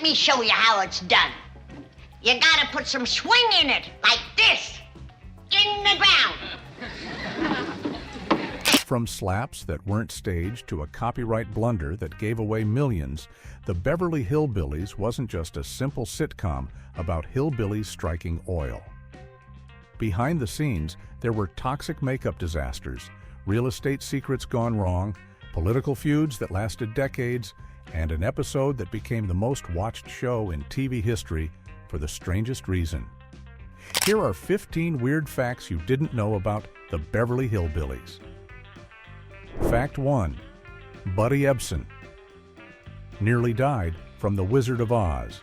me show you how it's done. You gotta put some swing in it, like this, in the ground. From slaps that weren't staged to a copyright blunder that gave away millions, the Beverly Hillbillies wasn't just a simple sitcom about hillbillies striking oil. Behind the scenes, there were toxic makeup disasters, real estate secrets gone wrong, political feuds that lasted decades, and an episode that became the most watched show in TV history for the strangest reason. Here are 15 weird facts you didn't know about the Beverly Hillbillies. Fact 1. Buddy Ebsen nearly died from The Wizard of Oz.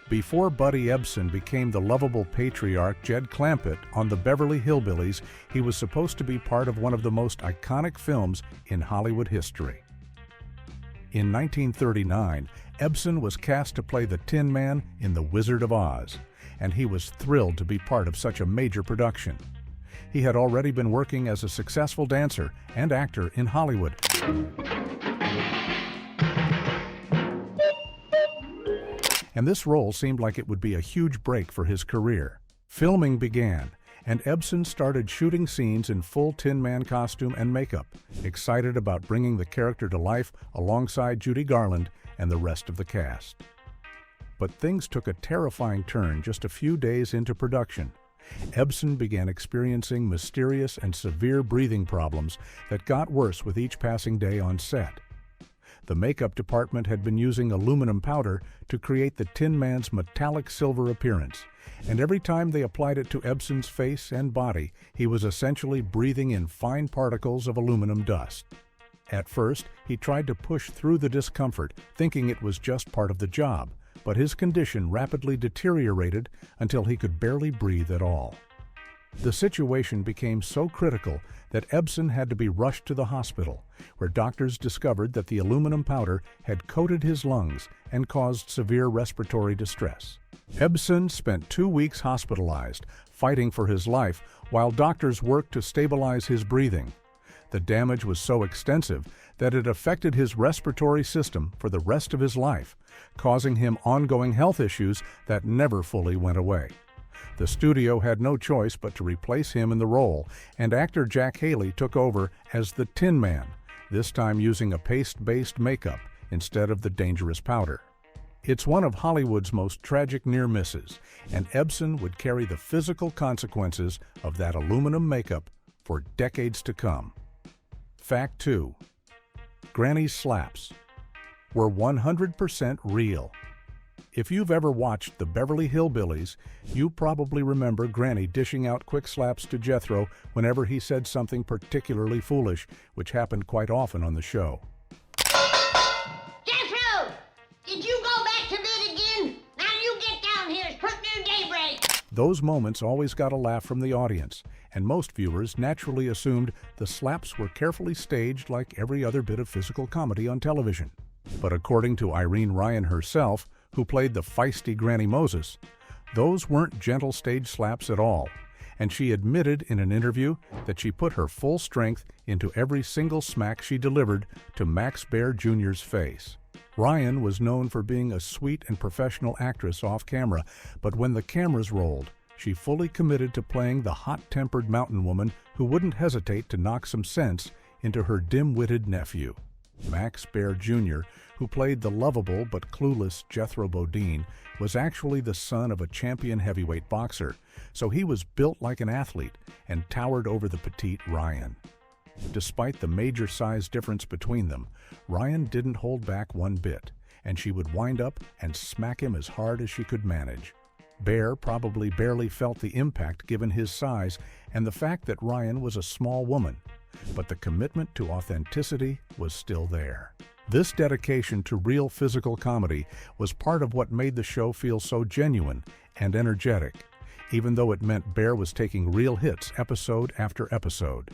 Before Buddy Ebsen became the lovable patriarch Jed Clampett on the Beverly Hillbillies, he was supposed to be part of one of the most iconic films in Hollywood history. In 1939, Ebsen was cast to play the Tin Man in The Wizard of Oz, and he was thrilled to be part of such a major production. He had already been working as a successful dancer and actor in Hollywood. And this role seemed like it would be a huge break for his career. Filming began, and Ebsen started shooting scenes in full Tin Man costume and makeup, excited about bringing the character to life alongside Judy Garland and the rest of the cast. But things took a terrifying turn just a few days into production. Ebsen began experiencing mysterious and severe breathing problems that got worse with each passing day on set. The makeup department had been using aluminum powder to create the Tin Man's metallic silver appearance, and every time they applied it to Ebsen's face and body, he was essentially breathing in fine particles of aluminum dust. At first, he tried to push through the discomfort, thinking it was just part of the job, but his condition rapidly deteriorated until he could barely breathe at all. The situation became so critical that Ebsen had to be rushed to the hospital, where doctors discovered that the aluminum powder had coated his lungs and caused severe respiratory distress. Ebsen spent 2 weeks hospitalized, fighting for his life, while doctors worked to stabilize his breathing. The damage was so extensive that it affected his respiratory system for the rest of his life, causing him ongoing health issues that never fully went away. The studio had no choice but to replace him in the role, and actor Jack Haley took over as the Tin Man, this time using a paste-based makeup instead of the dangerous powder. It's one of Hollywood's most tragic near misses, and Ebsen would carry the physical consequences of that aluminum makeup for decades to come. Fact 2. Granny's slaps were 100% real. If you've ever watched the Beverly Hillbillies, you probably remember Granny dishing out quick slaps to Jethro whenever he said something particularly foolish, which happened quite often on the show. Jethro! Did you go back to bed again? Now you get down here, it's put near daybreak. Those moments always got a laugh from the audience, and most viewers naturally assumed the slaps were carefully staged like every other bit of physical comedy on television. But according to Irene Ryan herself, who played the feisty Granny Moses, those weren't gentle stage slaps at all, and she admitted in an interview that she put her full strength into every single smack she delivered to Max Baer Jr.'s face. Ryan was known for being a sweet and professional actress off camera, but when the cameras rolled, she fully committed to playing the hot-tempered mountain woman who wouldn't hesitate to knock some sense into her dim-witted nephew. Max Baer Jr., who played the lovable but clueless Jethro Bodine, was actually the son of a champion heavyweight boxer, so he was built like an athlete and towered over the petite Ryan. Despite the major size difference between them, Ryan didn't hold back one bit, and she would wind up and smack him as hard as she could manage. Baer probably barely felt the impact given his size and the fact that Ryan was a small woman, but the commitment to authenticity was still there. This dedication to real physical comedy was part of what made the show feel so genuine and energetic, even though it meant Baer was taking real hits episode after episode.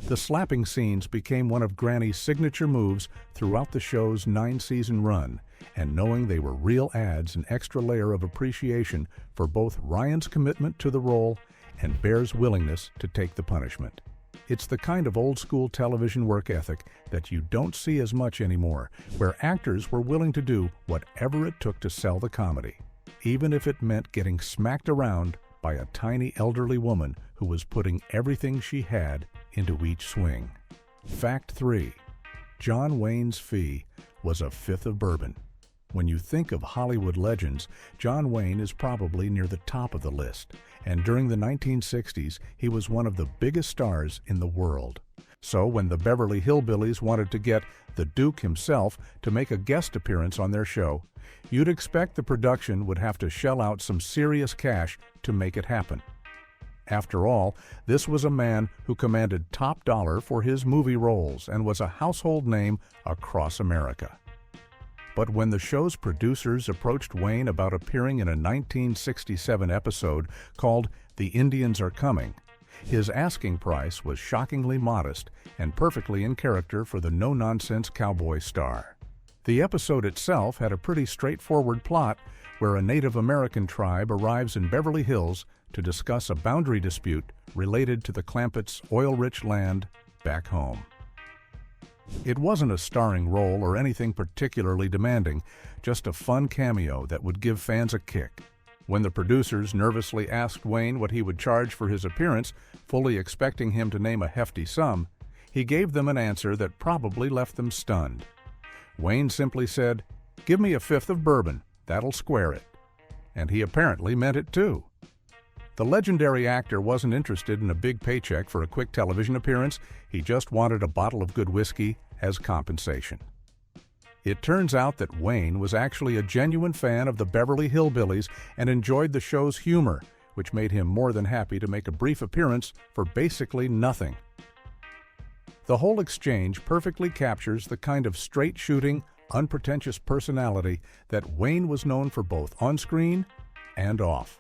The slapping scenes became one of Granny's signature moves throughout the show's 9-season run, and knowing they were real adds an extra layer of appreciation for both Ryan's commitment to the role and Baer's willingness to take the punishment. It's the kind of old-school television work ethic that you don't see as much anymore, where actors were willing to do whatever it took to sell the comedy, even if it meant getting smacked around by a tiny elderly woman who was putting everything she had into each swing. Fact 3. John Wayne's fee was a fifth of bourbon. When you think of Hollywood legends, John Wayne is probably near the top of the list, and during the 1960s, he was one of the biggest stars in the world. So when the Beverly Hillbillies wanted to get the Duke himself to make a guest appearance on their show, you'd expect the production would have to shell out some serious cash to make it happen. After all, this was a man who commanded top dollar for his movie roles and was a household name across America. But when the show's producers approached Wayne about appearing in a 1967 episode called The Indians Are Coming, his asking price was shockingly modest and perfectly in character for the no-nonsense cowboy star. The episode itself had a pretty straightforward plot where a Native American tribe arrives in Beverly Hills to discuss a boundary dispute related to the Clampetts' oil-rich land back home. It wasn't a starring role or anything particularly demanding, just a fun cameo that would give fans a kick. When the producers nervously asked Wayne what he would charge for his appearance, fully expecting him to name a hefty sum, he gave them an answer that probably left them stunned. Wayne simply said, "Give me a fifth of bourbon, that'll square it." And he apparently meant it too. The legendary actor wasn't interested in a big paycheck for a quick television appearance, he just wanted a bottle of good whiskey as compensation. It turns out that Wayne was actually a genuine fan of the Beverly Hillbillies and enjoyed the show's humor, which made him more than happy to make a brief appearance for basically nothing. The whole exchange perfectly captures the kind of straight-shooting, unpretentious personality that Wayne was known for both on-screen and off.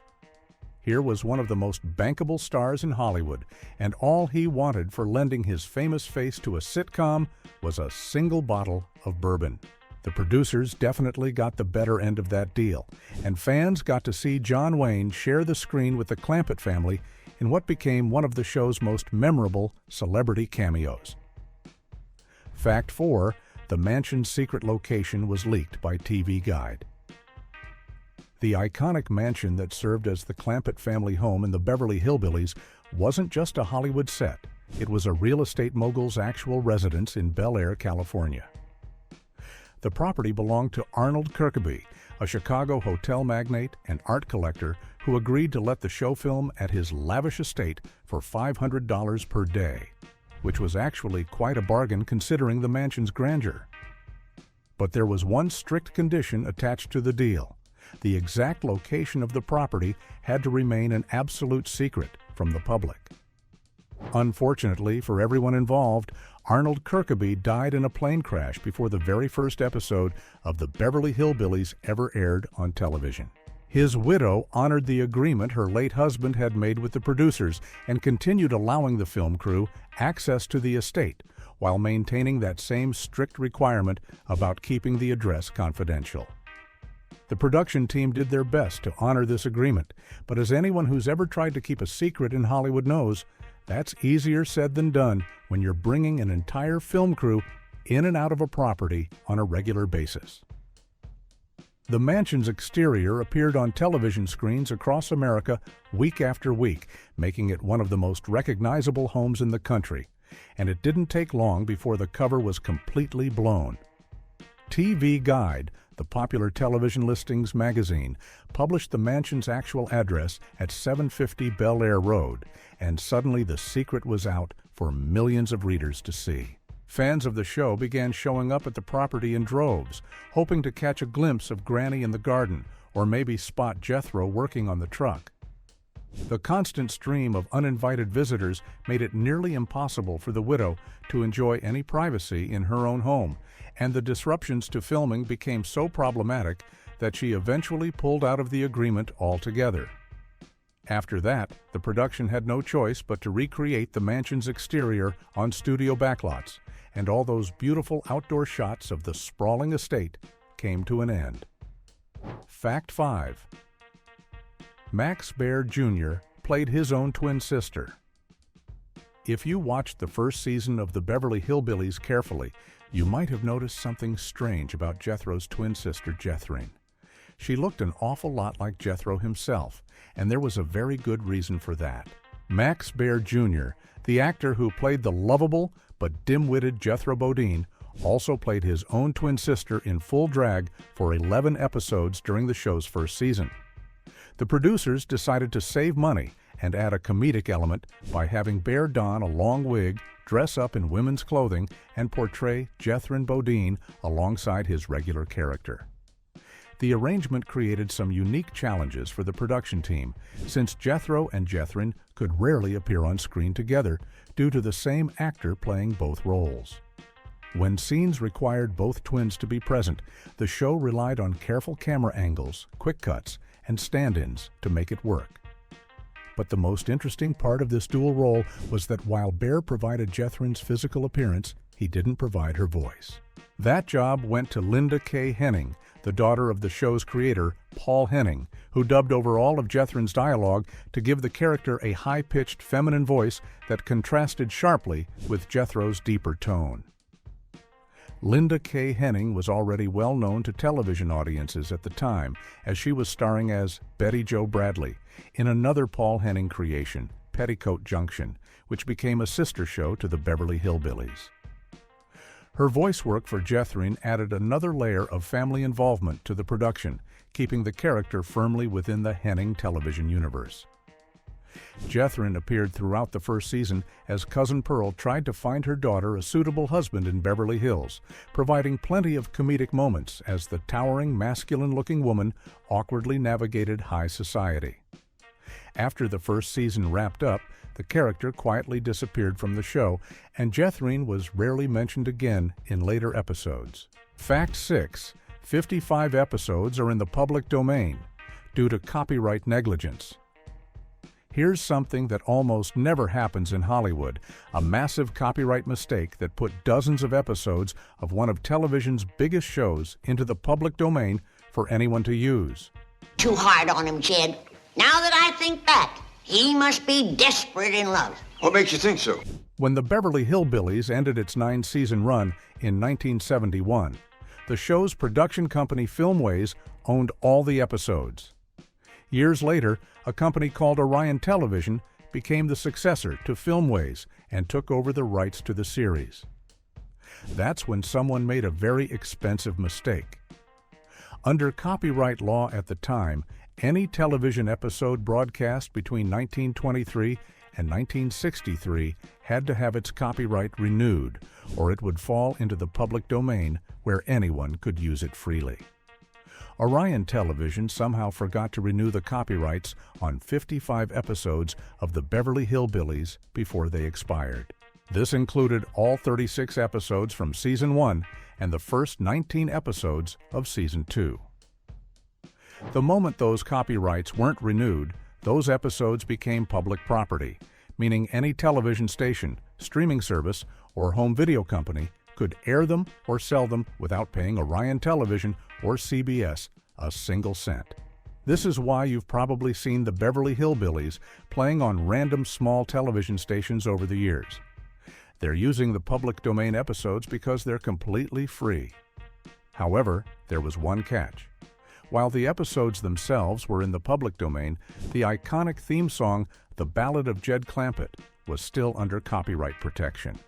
Here was one of the most bankable stars in Hollywood, and all he wanted for lending his famous face to a sitcom was a single bottle of bourbon. The producers definitely got the better end of that deal, and fans got to see John Wayne share the screen with the Clampett family in what became one of the show's most memorable celebrity cameos. Fact 4. The mansion's secret location was leaked by TV Guide. The iconic mansion that served as the Clampett family home in the Beverly Hillbillies wasn't just a Hollywood set. It was a real estate mogul's actual residence in Bel Air, California. The property belonged to Arnold Kirkeby, a Chicago hotel magnate and art collector who agreed to let the show film at his lavish estate for $500 per day, which was actually quite a bargain considering the mansion's grandeur. But there was one strict condition attached to the deal. The exact location of the property had to remain an absolute secret from the public. Unfortunately for everyone involved, Arnold Kirkeby died in a plane crash before the very first episode of the Beverly Hillbillies ever aired on television. His widow honored the agreement her late husband had made with the producers and continued allowing the film crew access to the estate while maintaining that same strict requirement about keeping the address confidential. The production team did their best to honor this agreement, but as anyone who's ever tried to keep a secret in Hollywood knows, that's easier said than done when you're bringing an entire film crew in and out of a property on a regular basis. The mansion's exterior appeared on television screens across America week after week, making it one of the most recognizable homes in the country, and it didn't take long before the cover was completely blown. TV Guide, the popular television listings magazine, published the mansion's actual address at 750 Bel Air Road, and suddenly the secret was out for millions of readers to see. Fans of the show began showing up at the property in droves, hoping to catch a glimpse of Granny in the garden, or maybe spot Jethro working on the truck. The constant stream of uninvited visitors made it nearly impossible for the widow to enjoy any privacy in her own home, and the disruptions to filming became so problematic that she eventually pulled out of the agreement altogether. After that, the production had no choice but to recreate the mansion's exterior on studio backlots, and all those beautiful outdoor shots of the sprawling estate came to an end. Fact 5. Max Baer Jr. played his own twin sister. If you watched the first season of the Beverly Hillbillies carefully, you might have noticed something strange about Jethro's twin sister, Jethrine. She looked an awful lot like Jethro himself, and there was a very good reason for that. Max Baer Jr., the actor who played the lovable but dim-witted Jethro Bodine, also played his own twin sister in full drag for 11 episodes during the show's first season. The producers decided to save money and add a comedic element by having Baer don a long wig, dress up in women's clothing, and portray Jethrine Bodine alongside his regular character. The arrangement created some unique challenges for the production team, since Jethro and Jethrine could rarely appear on screen together due to the same actor playing both roles. When scenes required both twins to be present, the show relied on careful camera angles, quick cuts, and stand-ins to make it work. But the most interesting part of this dual role was that while Baer provided Jethrine's physical appearance, he didn't provide her voice. That job went to Linda K. Henning, the daughter of the show's creator, Paul Henning, who dubbed over all of Jethrine's dialogue to give the character a high-pitched feminine voice that contrasted sharply with Jethro's deeper tone. Linda K. Henning was already well known to television audiences at the time, as she was starring as Betty Jo Bradley in another Paul Henning creation, Petticoat Junction, which became a sister show to the Beverly Hillbillies. Her voice work for Jethrine added another layer of family involvement to the production, keeping the character firmly within the Henning television universe. Jethrine appeared throughout the first season as Cousin Pearl tried to find her daughter a suitable husband in Beverly Hills, providing plenty of comedic moments as the towering, masculine-looking woman awkwardly navigated high society. After the first season wrapped up, the character quietly disappeared from the show, and Jethrine was rarely mentioned again in later episodes. Fact 6. 55 episodes are in the public domain due to copyright negligence. Here's something that almost never happens in Hollywood, a massive copyright mistake that put dozens of episodes of one of television's biggest shows into the public domain for anyone to use. Too hard on him, Jed. Now that I think back, he must be desperate in love. What makes you think so? When the Beverly Hillbillies ended its 9-season run in 1971, the show's production company Filmways owned all the episodes. Years later, a company called Orion Television became the successor to Filmways and took over the rights to the series. That's when someone made a very expensive mistake. Under copyright law at the time, any television episode broadcast between 1923 and 1963 had to have its copyright renewed, or it would fall into the public domain where anyone could use it freely. Orion Television somehow forgot to renew the copyrights on 55 episodes of the Beverly Hillbillies before they expired. This included all 36 episodes from Season 1 and the first 19 episodes of Season 2. The moment those copyrights weren't renewed, those episodes became public property, meaning any television station, streaming service, or home video company could air them or sell them without paying Orion Television or CBS a single cent. This is why you've probably seen the Beverly Hillbillies playing on random small television stations over the years. They're using the public domain episodes because they're completely free. However, there was one catch. While the episodes themselves were in the public domain, the iconic theme song, The Ballad of Jed Clampett, was still under copyright protection.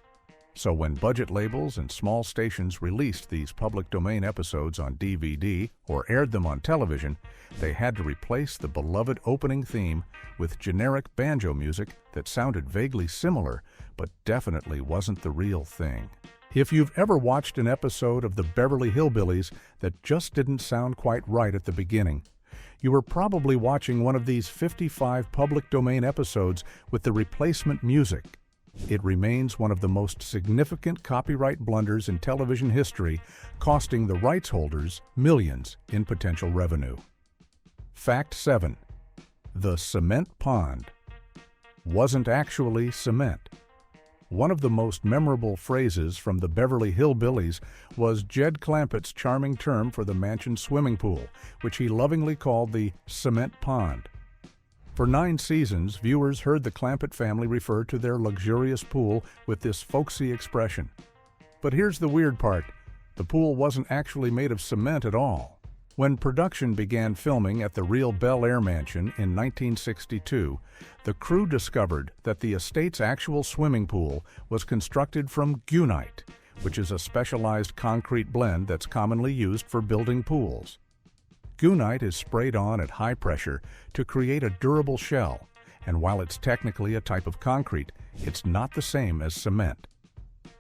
So when budget labels and small stations released these public domain episodes on DVD or aired them on television, they had to replace the beloved opening theme with generic banjo music that sounded vaguely similar, but definitely wasn't the real thing. If you've ever watched an episode of the Beverly Hillbillies that just didn't sound quite right at the beginning, you were probably watching one of these 55 public domain episodes with the replacement music. It remains one of the most significant copyright blunders in television history, costing the rights holders millions in potential revenue. Fact 7. The cement pond wasn't actually cement. One of the most memorable phrases from the Beverly Hillbillies was Jed Clampett's charming term for the mansion swimming pool, which he lovingly called the cement pond. For 9 seasons, viewers heard the Clampett family refer to their luxurious pool with this folksy expression. But here's the weird part. The pool wasn't actually made of cement at all. When production began filming at the real Bel Air mansion in 1962, the crew discovered that the estate's actual swimming pool was constructed from gunite, which is a specialized concrete blend that's commonly used for building pools. Gunite is sprayed on at high pressure to create a durable shell, and while it's technically a type of concrete, it's not the same as cement.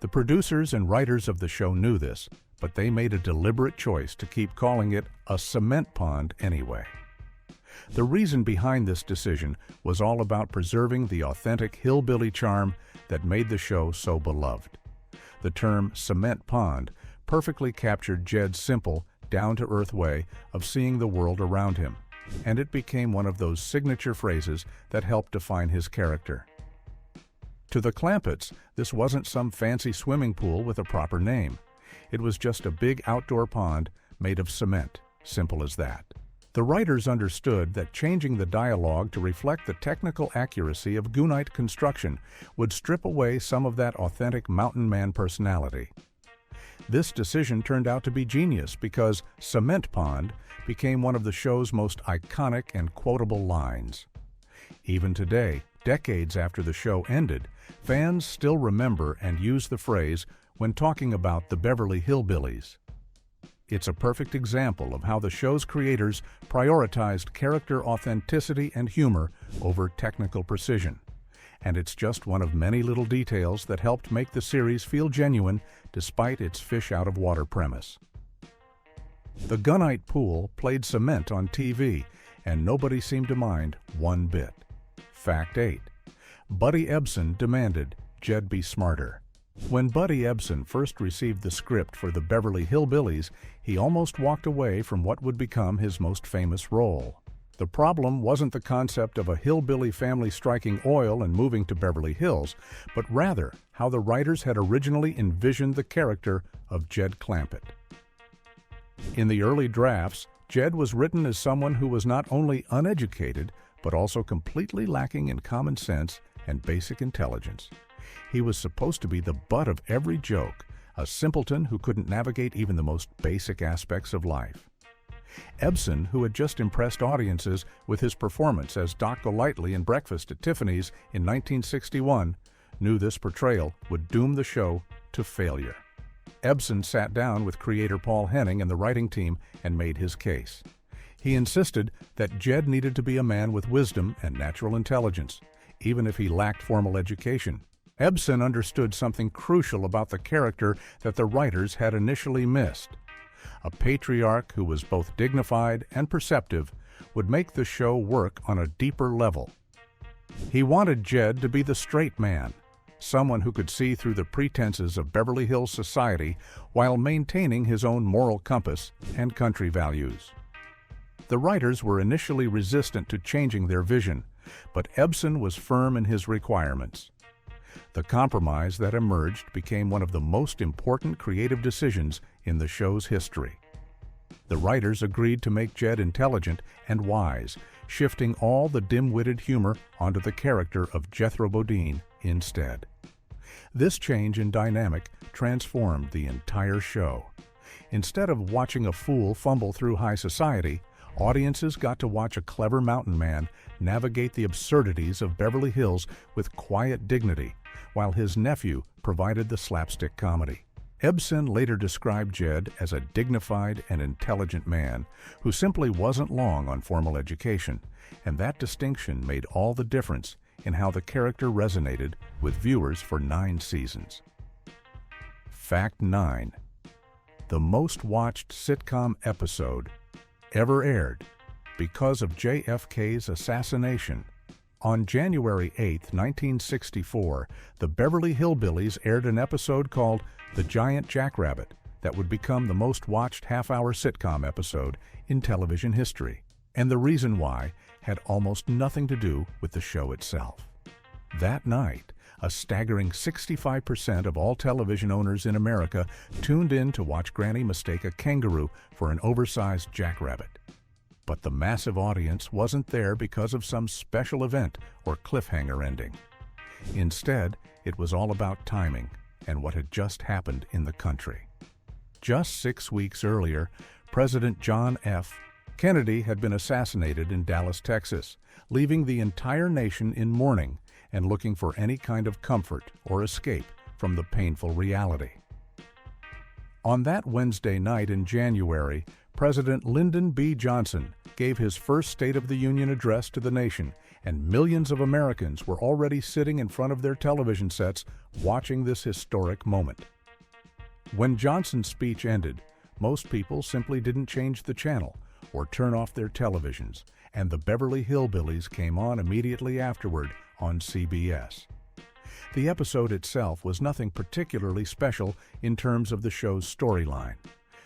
The producers and writers of the show knew this, but they made a deliberate choice to keep calling it a cement pond anyway. The reason behind this decision was all about preserving the authentic hillbilly charm that made the show so beloved. The term cement pond perfectly captured Jed's simple, down-to-earth way of seeing the world around him, and it became one of those signature phrases that helped define his character. To the Clampetts, this wasn't some fancy swimming pool with a proper name. It was just a big outdoor pond made of cement, simple as that. The writers understood that changing the dialogue to reflect the technical accuracy of gunite construction would strip away some of that authentic mountain man personality. This decision turned out to be genius because Cement Pond became one of the show's most iconic and quotable lines. Even today, decades after the show ended, fans still remember and use the phrase when talking about the Beverly Hillbillies. It's a perfect example of how the show's creators prioritized character authenticity and humor over technical precision. And it's just one of many little details that helped make the series feel genuine despite its fish-out-of-water premise. The gunite pool played cement on TV, and nobody seemed to mind one bit. Fact 8. Buddy Ebsen demanded Jed be smarter. When Buddy Ebsen first received the script for the Beverly Hillbillies, he almost walked away from what would become his most famous role. The problem wasn't the concept of a hillbilly family striking oil and moving to Beverly Hills, but rather how the writers had originally envisioned the character of Jed Clampett. In the early drafts, Jed was written as someone who was not only uneducated, but also completely lacking in common sense and basic intelligence. He was supposed to be the butt of every joke, a simpleton who couldn't navigate even the most basic aspects of life. Ebsen, who had just impressed audiences with his performance as Doc Golightly in Breakfast at Tiffany's in 1961, knew this portrayal would doom the show to failure. Ebsen sat down with creator Paul Henning and the writing team and made his case. He insisted that Jed needed to be a man with wisdom and natural intelligence, even if he lacked formal education. Ebsen understood something crucial about the character that the writers had initially missed. A patriarch who was both dignified and perceptive would make the show work on a deeper level. He wanted Jed to be the straight man, someone who could see through the pretenses of Beverly Hills society while maintaining his own moral compass and country values. The writers were initially resistant to changing their vision, but Ebsen was firm in his requirements. The compromise that emerged became one of the most important creative decisions in the show's history. The writers agreed to make Jed intelligent and wise, shifting all the dim-witted humor onto the character of Jethro Bodine instead. This change in dynamic transformed the entire show. Instead of watching a fool fumble through high society, audiences got to watch a clever mountain man navigate the absurdities of Beverly Hills with quiet dignity, while his nephew provided the slapstick comedy. Ebsen later described Jed as a dignified and intelligent man who simply wasn't long on formal education, and that distinction made all the difference in how the character resonated with viewers for 9 seasons. Fact 9. The most watched sitcom episode ever aired because of JFK's assassination. On January 8, 1964, the Beverly Hillbillies aired an episode called The Giant Jackrabbit that would become the most watched half-hour sitcom episode in television history. And the reason why had almost nothing to do with the show itself. That night, a staggering 65% of all television owners in America tuned in to watch Granny mistake a kangaroo for an oversized jackrabbit. But the massive audience wasn't there because of some special event or cliffhanger ending. Instead, it was all about timing and what had just happened in the country. Just 6 weeks earlier, President John F. Kennedy had been assassinated in Dallas, Texas, leaving the entire nation in mourning and looking for any kind of comfort or escape from the painful reality. On that Wednesday night in January, President Lyndon B. Johnson gave his first State of the Union address to the nation, and millions of Americans were already sitting in front of their television sets watching this historic moment. When Johnson's speech ended, most people simply didn't change the channel or turn off their televisions, and the Beverly Hillbillies came on immediately afterward on CBS. The episode itself was nothing particularly special in terms of the show's storyline.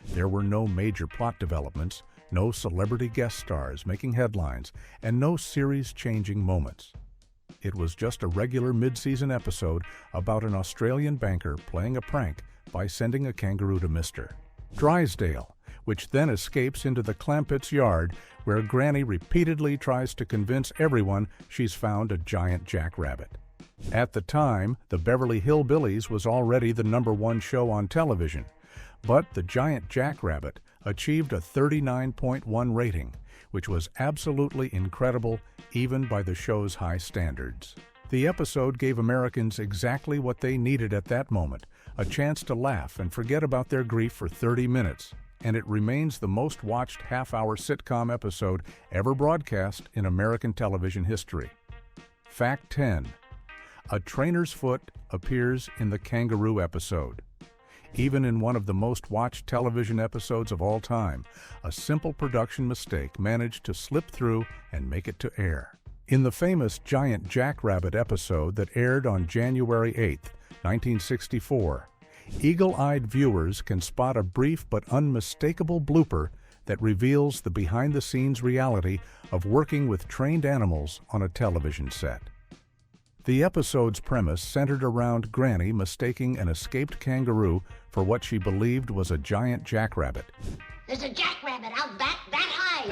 There were no major plot developments, no celebrity guest stars making headlines, and no series-changing moments. It was just a regular mid-season episode about an Australian banker playing a prank by sending a kangaroo to Mr. Drysdale, which then escapes into the Clampetts' yard, where Granny repeatedly tries to convince everyone she's found a giant jackrabbit. At the time, the Beverly Hillbillies was already the #1 show on television, but the giant jackrabbit achieved a 39.1 rating, which was absolutely incredible even by the show's high standards. The episode gave Americans exactly what they needed at that moment, a chance to laugh and forget about their grief for 30 minutes, and it remains the most watched half-hour sitcom episode ever broadcast in American television history. Fact 10. A trainer's foot appears in the kangaroo episode. Even in one of the most watched television episodes of all time, a simple production mistake managed to slip through and make it to air. In the famous Giant Jackrabbit episode that aired on January 8, 1964, eagle-eyed viewers can spot a brief but unmistakable blooper that reveals the behind-the-scenes reality of working with trained animals on a television set. The episode's premise centered around Granny mistaking an escaped kangaroo for what she believed was a giant jackrabbit. There's a jackrabbit out that high!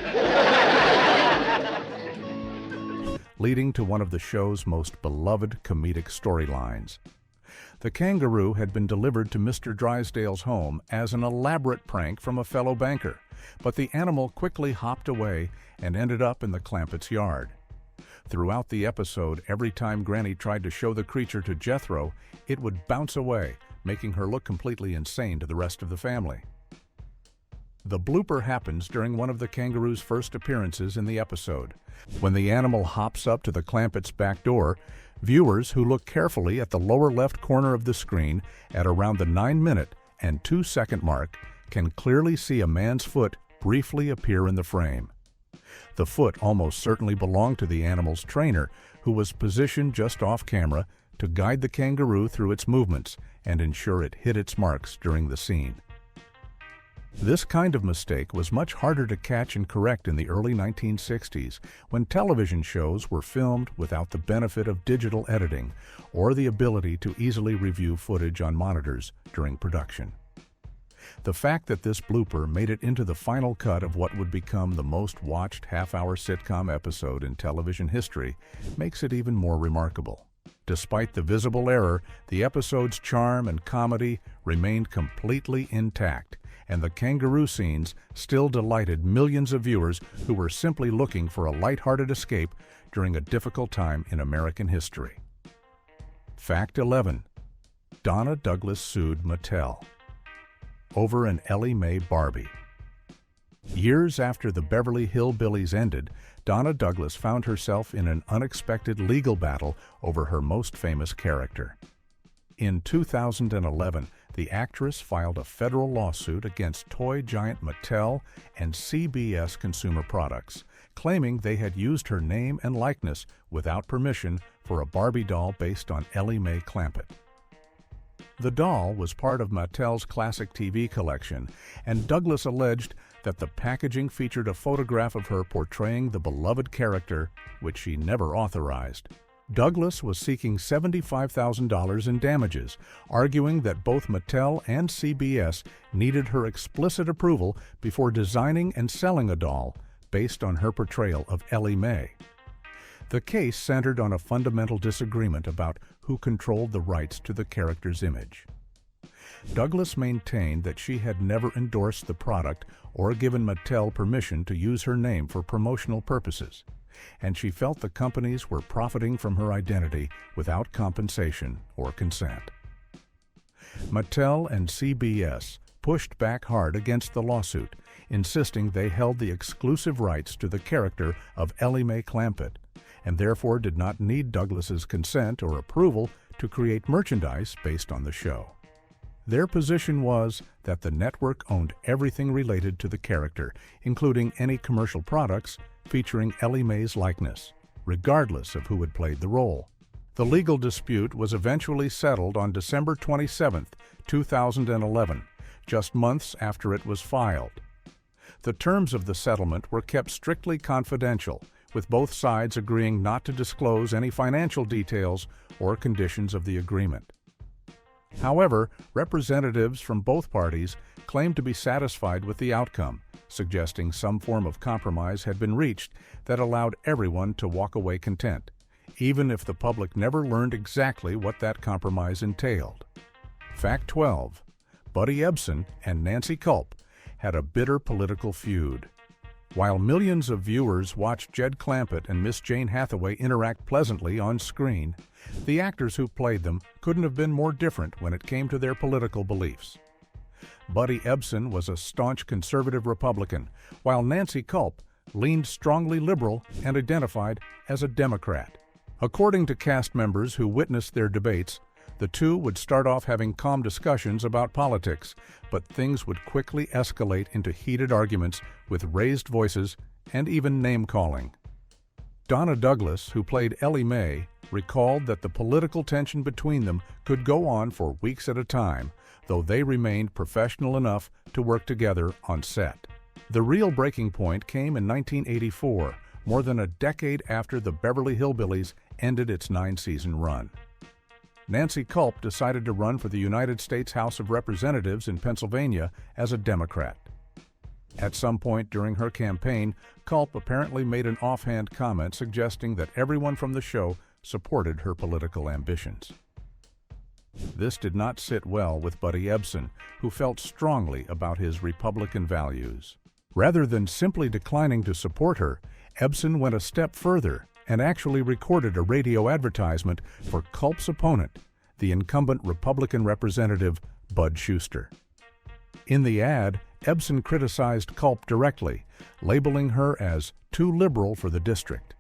Leading to one of the show's most beloved comedic storylines. The kangaroo had been delivered to Mr. Drysdale's home as an elaborate prank from a fellow banker, but the animal quickly hopped away and ended up in the Clampetts' yard. Throughout the episode, every time Granny tried to show the creature to Jethro, it would bounce away, making her look completely insane to the rest of the family. The blooper happens during one of the kangaroo's first appearances in the episode. When the animal hops up to the Clampetts' back door, viewers who look carefully at the lower left corner of the screen at around the 9-minute and 2-second mark can clearly see a man's foot briefly appear in the frame. The foot almost certainly belonged to the animal's trainer, who was positioned just off camera to guide the kangaroo through its movements and ensure it hit its marks during the scene. This kind of mistake was much harder to catch and correct in the early 1960s, when television shows were filmed without the benefit of digital editing or the ability to easily review footage on monitors during production. The fact that this blooper made it into the final cut of what would become the most watched half-hour sitcom episode in television history makes it even more remarkable. Despite the visible error, the episode's charm and comedy remained completely intact, and the kangaroo scenes still delighted millions of viewers who were simply looking for a lighthearted escape during a difficult time in American history. Fact 11. Donna Douglas sued Mattel over an Ellie Mae Barbie. Years after the Beverly Hillbillies ended, Donna Douglas found herself in an unexpected legal battle over her most famous character. In 2011, the actress filed a federal lawsuit against toy giant Mattel and CBS Consumer Products, claiming they had used her name and likeness without permission for a Barbie doll based on Ellie Mae Clampett. The doll was part of Mattel's classic TV collection, and Douglas alleged that the packaging featured a photograph of her portraying the beloved character, which she never authorized. Douglas was seeking $75,000 in damages, arguing that both Mattel and CBS needed her explicit approval before designing and selling a doll based on her portrayal of Ellie Mae. The case centered on a fundamental disagreement about who controlled the rights to the character's image. Douglas maintained that she had never endorsed the product or given Mattel permission to use her name for promotional purposes, and she felt the companies were profiting from her identity without compensation or consent. Mattel and CBS pushed back hard against the lawsuit, insisting they held the exclusive rights to the character of Ellie Mae Clampett, and therefore did not need Douglas's consent or approval to create merchandise based on the show. Their position was that the network owned everything related to the character, including any commercial products featuring Ellie Mae's likeness, regardless of who had played the role. The legal dispute was eventually settled on December 27, 2011, just months after it was filed. The terms of the settlement were kept strictly confidential, with both sides agreeing not to disclose any financial details or conditions of the agreement. However, representatives from both parties claimed to be satisfied with the outcome, suggesting some form of compromise had been reached that allowed everyone to walk away content, even if the public never learned exactly what that compromise entailed. Fact 12. Buddy Ebsen and Nancy Kulp had a bitter political feud. While millions of viewers watched Jed Clampett and Miss Jane Hathaway interact pleasantly on screen, the actors who played them couldn't have been more different when it came to their political beliefs. Buddy Ebsen was a staunch conservative Republican, while Nancy Kulp leaned strongly liberal and identified as a Democrat. According to cast members who witnessed their debates, the two would start off having calm discussions about politics, but things would quickly escalate into heated arguments with raised voices and even name-calling. Donna Douglas, who played Ellie Mae, recalled that the political tension between them could go on for weeks at a time, though they remained professional enough to work together on set. The real breaking point came in 1984, more than a decade after the Beverly Hillbillies ended its 9-season run. Nancy Kulp decided to run for the United States House of Representatives in Pennsylvania as a Democrat. At some point during her campaign, Kulp apparently made an offhand comment suggesting that everyone from the show supported her political ambitions. This did not sit well with Buddy Ebsen, who felt strongly about his Republican values. Rather than simply declining to support her, Ebsen went a step further and actually recorded a radio advertisement for Kulp's opponent, the incumbent Republican Representative Bud Shuster. In the ad, Ebsen criticized Kulp directly, labeling her as too liberal for the district.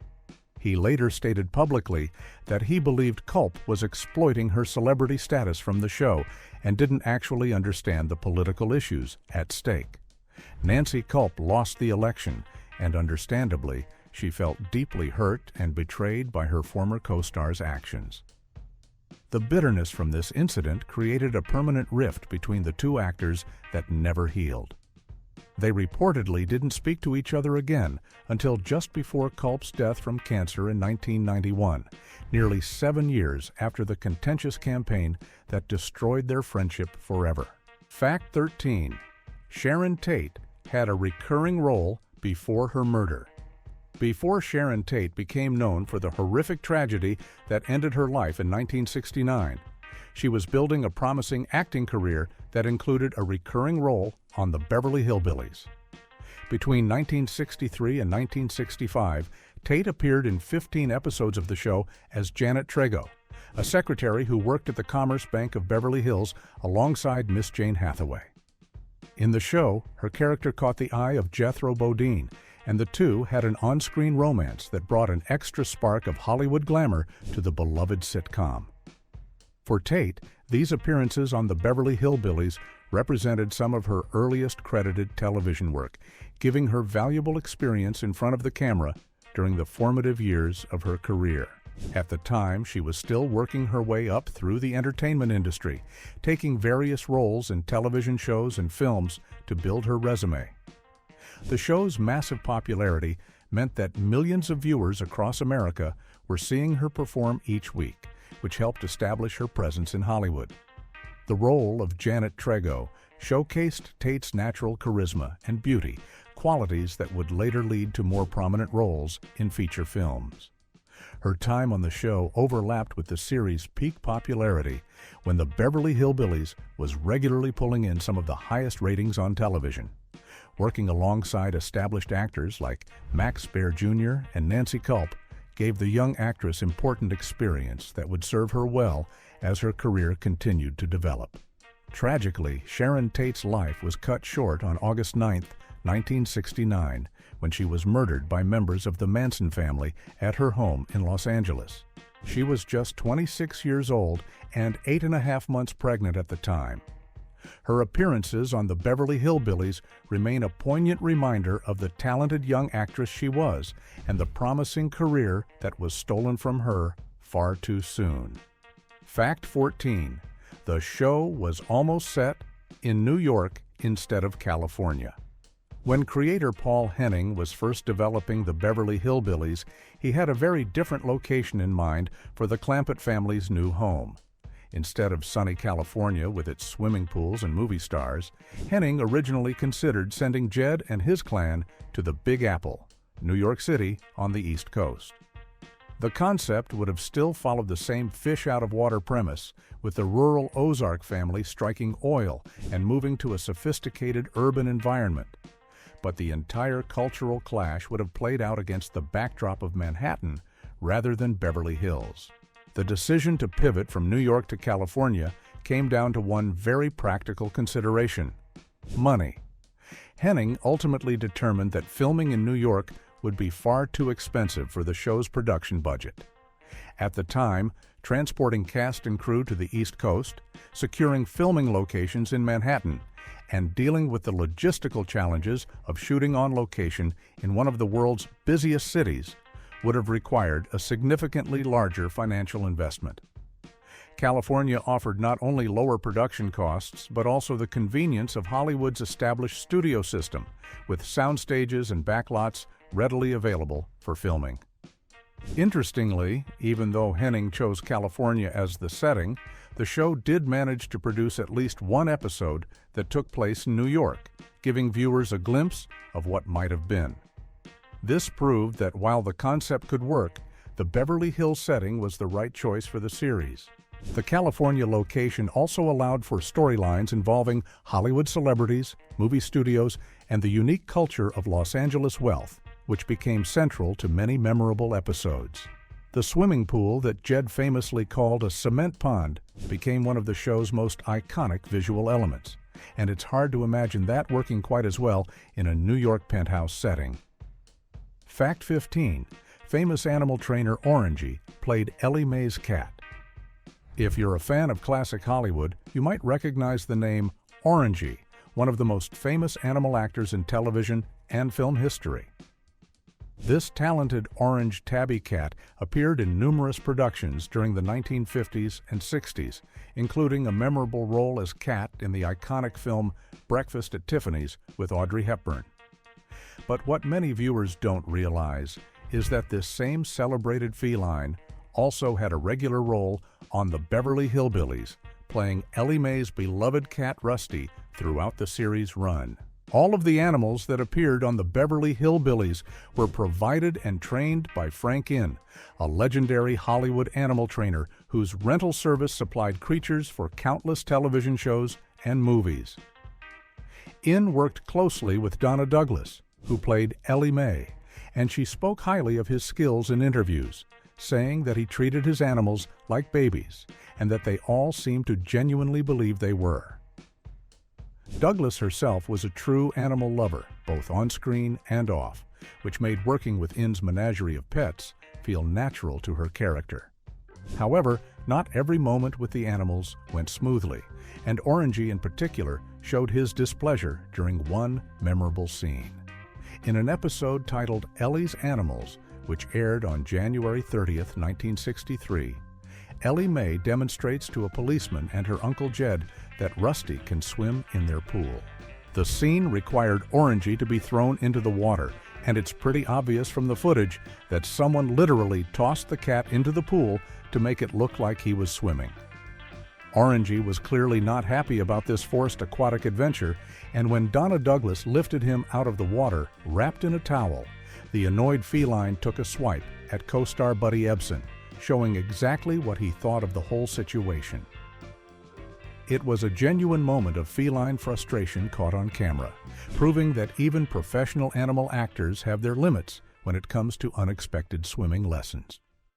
He later stated publicly that he believed Kulp was exploiting her celebrity status from the show and didn't actually understand the political issues at stake. Nancy Kulp lost the election, and understandably, she felt deeply hurt and betrayed by her former co-star's actions. The bitterness from this incident created a permanent rift between the two actors that never healed. They reportedly didn't speak to each other again until just before Kulp's death from cancer in 1991, nearly 7 years after the contentious campaign that destroyed their friendship forever. Fact 13. Sharon Tate had a recurring role before her murder. Before Sharon Tate became known for the horrific tragedy that ended her life in 1969, she was building a promising acting career that included a recurring role on the Beverly Hillbillies. Between 1963 and 1965, Tate appeared in 15 episodes of the show as Janet Trego, a secretary who worked at the Commerce Bank of Beverly Hills alongside Miss Jane Hathaway. In the show, her character caught the eye of Jethro Bodine, and the two had an on-screen romance that brought an extra spark of Hollywood glamour to the beloved sitcom. For Tate, these appearances on the Beverly Hillbillies represented some of her earliest credited television work, giving her valuable experience in front of the camera during the formative years of her career. At the time, she was still working her way up through the entertainment industry, taking various roles in television shows and films to build her resume. The show's massive popularity meant that millions of viewers across America were seeing her perform each week, which helped establish her presence in Hollywood. The role of Janet Trego showcased Tate's natural charisma and beauty, qualities that would later lead to more prominent roles in feature films. Her time on the show overlapped with the series' peak popularity when the Beverly Hillbillies was regularly pulling in some of the highest ratings on television. Working alongside established actors like Max Baer Jr. and Nancy Culp gave the young actress important experience that would serve her well as her career continued to develop. Tragically, Sharon Tate's life was cut short on August 9, 1969, when she was murdered by members of the Manson family at her home in Los Angeles. She was just 26 years old and 8.5 months pregnant at the time. Her appearances on the Beverly Hillbillies remain a poignant reminder of the talented young actress she was and the promising career that was stolen from her far too soon. Fact 14. The show was almost set in New York instead of California. When creator Paul Henning was first developing the Beverly Hillbillies, he had a very different location in mind for the Clampett family's new home. Instead of sunny California with its swimming pools and movie stars, Henning originally considered sending Jed and his clan to the Big Apple, New York City on the East Coast. The concept would have still followed the same fish-out-of-water premise, with the rural Ozark family striking oil and moving to a sophisticated urban environment. But the entire cultural clash would have played out against the backdrop of Manhattan rather than Beverly Hills. The decision to pivot from New York to California came down to one very practical consideration: money. Henning ultimately determined that filming in New York would be far too expensive for the show's production budget. At the time, transporting cast and crew to the East Coast, securing filming locations in Manhattan, and dealing with the logistical challenges of shooting on location in one of the world's busiest cities would have required a significantly larger financial investment. California offered not only lower production costs, but also the convenience of Hollywood's established studio system, with sound stages and backlots readily available for filming. Interestingly, even though Henning chose California as the setting, the show did manage to produce at least one episode that took place in New York, giving viewers a glimpse of what might have been. This proved that while the concept could work, the Beverly Hills setting was the right choice for the series. The California location also allowed for storylines involving Hollywood celebrities, movie studios, and the unique culture of Los Angeles wealth, which became central to many memorable episodes. The swimming pool that Jed famously called a cement pond became one of the show's most iconic visual elements, and it's hard to imagine that working quite as well in a New York penthouse setting. Fact 15. Famous animal trainer Orangey played Ellie Mae's cat. If you're a fan of classic Hollywood, you might recognize the name Orangey, one of the most famous animal actors in television and film history. This talented orange tabby cat appeared in numerous productions during the 1950s and 60s, including a memorable role as Cat in the iconic film Breakfast at Tiffany's with Audrey Hepburn. But what many viewers don't realize is that this same celebrated feline also had a regular role on the Beverly Hillbillies, playing Ellie Mae's beloved cat Rusty throughout the series' run. All of the animals that appeared on the Beverly Hillbillies were provided and trained by Frank Inn, a legendary Hollywood animal trainer whose rental service supplied creatures for countless television shows and movies. Inn worked closely with Donna Douglas, who played Ellie Mae, and she spoke highly of his skills in interviews, saying that he treated his animals like babies and that they all seemed to genuinely believe they were. Douglas herself was a true animal lover, both on screen and off, which made working with Inn's menagerie of pets feel natural to her character. However, not every moment with the animals went smoothly, and Orangey in particular showed his displeasure during one memorable scene. In an episode titled Ellie's Animals, which aired on January 30th, 1963, Ellie Mae demonstrates to a policeman and her Uncle Jed that Rusty can swim in their pool. The scene required Orangey to be thrown into the water, and it's pretty obvious from the footage that someone literally tossed the cat into the pool to make it look like he was swimming. Orangey was clearly not happy about this forced aquatic adventure, and when Donna Douglas lifted him out of the water, wrapped in a towel, the annoyed feline took a swipe at co-star Buddy Ebsen, showing exactly what he thought of the whole situation. It was a genuine moment of feline frustration caught on camera, proving that even professional animal actors have their limits when it comes to unexpected swimming lessons.